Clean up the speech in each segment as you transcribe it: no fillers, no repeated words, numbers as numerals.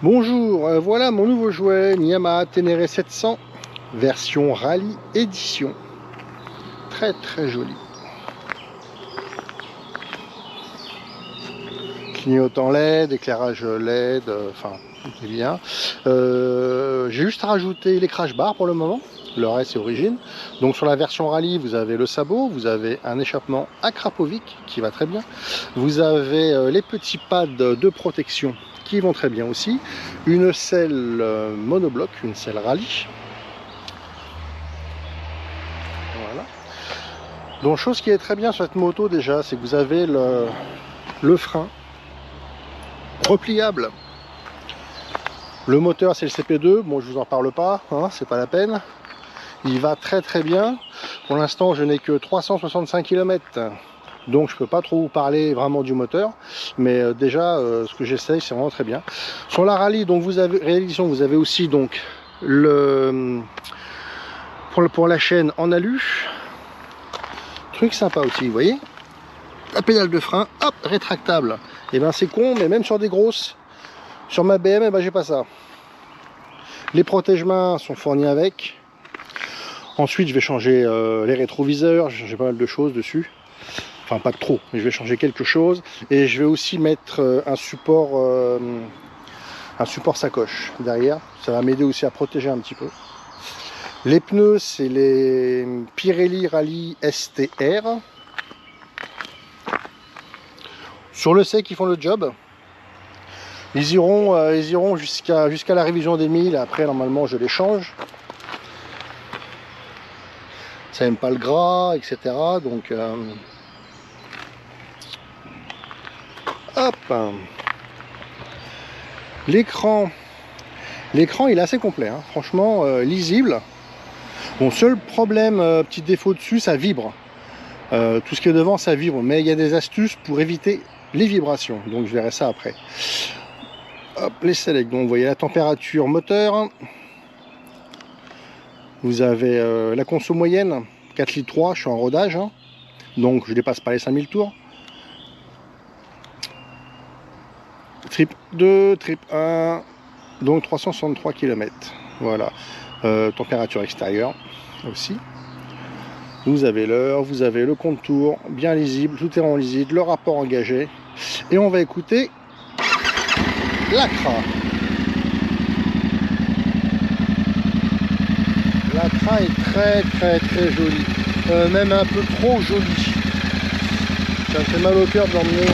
Bonjour, voilà mon nouveau jouet, Yamaha Ténéré 700, version rallye édition. Très joli. Clignotant LED, éclairage LED, enfin, tout est bien. J'ai juste rajouté les crash bars pour le moment. Le reste c'est origine. Donc sur la version rallye, vous avez le sabot, vous avez un échappement akrapovic qui va très bien. Vous avez les petits pads de protection qui vont très bien aussi. Une selle monobloc, une selle rallye. Voilà. Donc chose qui est très bien sur cette moto déjà, c'est que vous avez le frein repliable. Le moteur c'est le CP2, bon je vous en parle pas, hein, c'est pas la peine. Il va très bien. Pour l'instant je n'ai que 365 km. Donc je peux pas trop vous parler vraiment du moteur, mais déjà ce que j'essaye c'est vraiment très bien. Sur la rallye, donc vous avez réédition, vous avez aussi donc le pour la chaîne en alu. Truc sympa aussi, vous voyez. La pédale de frein, hop, rétractable. Et ben c'est con, mais même sur des grosses, sur ma BM, eh ben j'ai pas ça. Les protèges-mains sont fournis avec. Ensuite je vais changer les rétroviseurs, j'ai pas mal de choses dessus. Enfin pas trop, mais je vais changer quelque chose. Et je vais aussi mettre un support sacoche derrière. Ça va m'aider aussi à protéger un petit peu. Les pneus, c'est les Pirelli Rally STR. Sur le sec, ils font le job. Ils iront jusqu'à la révision des 1000. Après, normalement, je les change. Ça n'aime pas le gras, etc. Donc... hop, l'écran il est assez complet, hein. Franchement lisible. Bon, seul problème, petit défaut dessus, ça vibre. Tout ce qui est devant ça vibre, mais il y a des astuces pour éviter les vibrations, donc je verrai ça après. Hop, les selects, donc vous voyez la température moteur, vous avez la conso moyenne 4,3 litres, je suis en rodage, hein. Donc je dépasse pas les 5000 tours. Trip 2, trip 1, donc 363 km. Voilà. Température extérieure aussi. Vous avez l'heure, vous avez le contour, bien lisible, tout est en lisible, le rapport engagé. Et on va écouter l'Acra. L'Acra est très jolie. Même un peu trop jolie. Ça me fait mal au cœur de l'emmener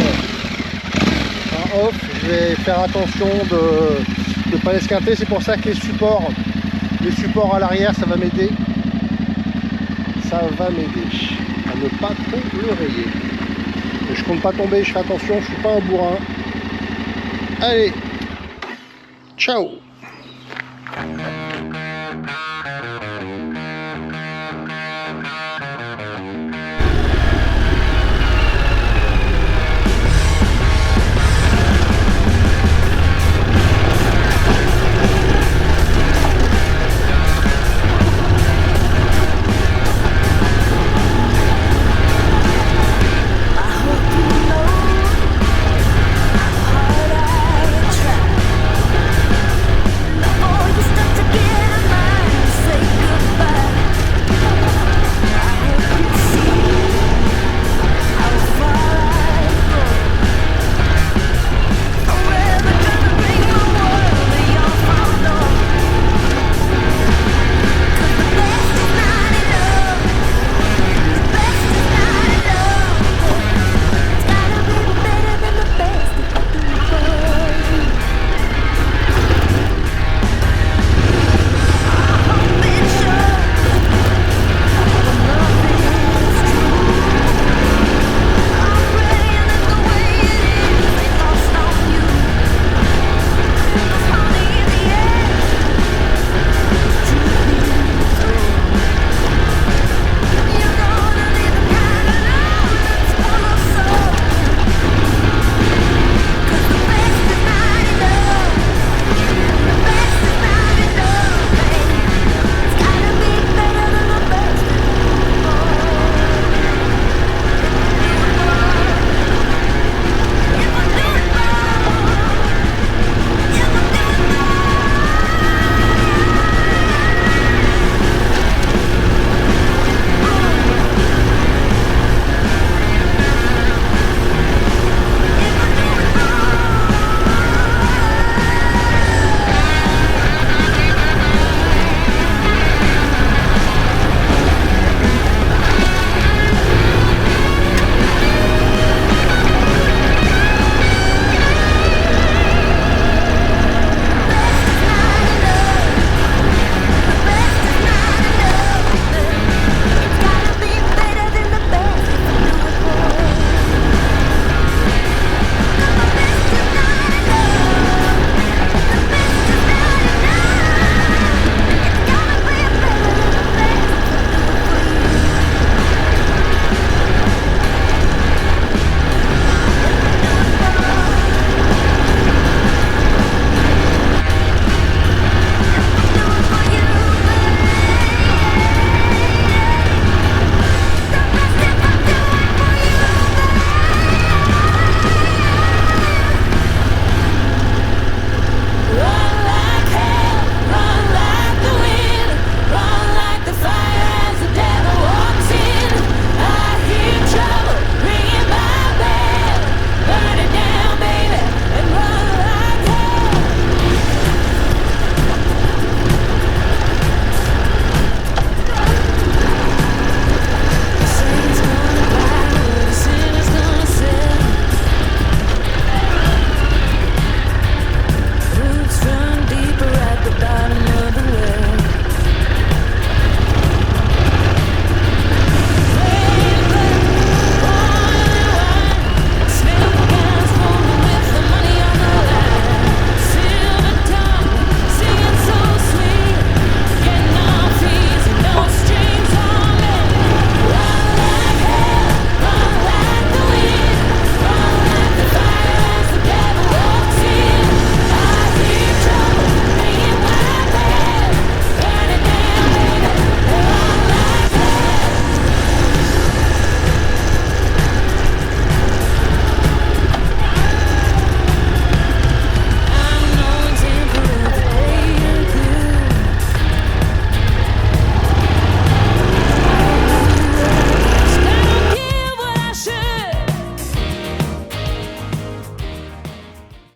en off. Je vais faire attention de ne pas l'esquinter. C'est pour ça que les supports à l'arrière, ça va m'aider. Ça va m'aider à ne pas trop le rayer. Et je compte pas tomber, je fais attention, je suis pas un bourrin. Allez, ciao!